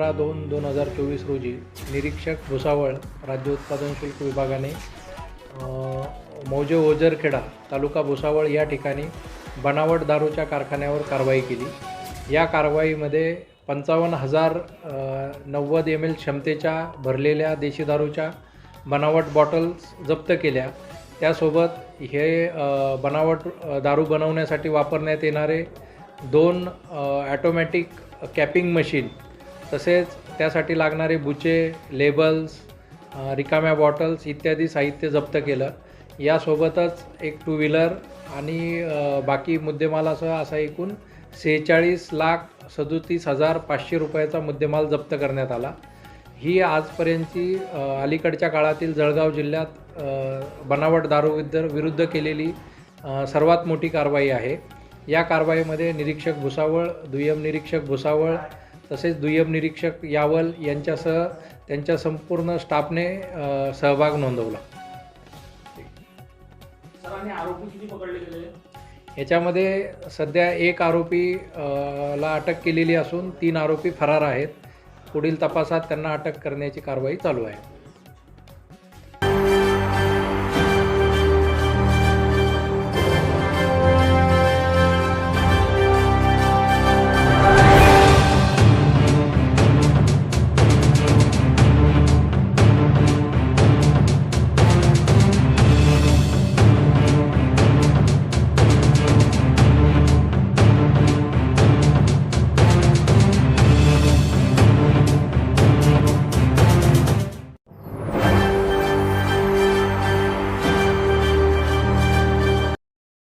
15/2/2024 रोजी निरीक्षक भुसावळ राज्य उत्पादन शुल्क विभागाने मौजे ओझरखेडा तालुका भुसावळ या ठिकाणी बनावट दारूच्या कारखान्यावर कारवाई केली। या कारवाईमध्ये 55,090 ml क्षमतेच्या भरलेल्या देशी दारूच्या बनावट बॉटल्स जप्त केल्या। त्यासोबत हे बनावट दारू बनवण्यासाठी वापरण्यात येणारे 2 ऑटोमॅटिक कॅपिंग मशीन तसेच त्यासाठी लागणारे बुचे, लेबल्स, रिकाम्या बॉटल्स इत्यादी साहित्य जप्त केलं। यासोबतच एक 2 व्हीलर आणि बाकी मुद्देमालासह असा एकूण 46,37,500 रुपयाचा मुद्देमाल जप्त करण्यात आला। ही आजपर्यंतची अलीकडच्या काळातील जळगाव जिल्ह्यात बनावट दारू विरुद्ध केलेली सर्वात मोठी कारवाई आहे। या कारवाईमध्ये निरीक्षक भुसावळ, दुय्यम निरीक्षक भुसावळ तसेच दुय्यम निरीक्षक यावल यांच्यासह त्यांच्या संपूर्ण स्टाफने सहभाग नोंदवला। आरोपी किती पकडले गेले? याच्यामध्ये सध्या एक आरोपी ला अटक केलेली असून 3 आरोपी फरार आहेत। पुढील तपासात त्यांना अटक करण्याची कारवाई चालू आहे।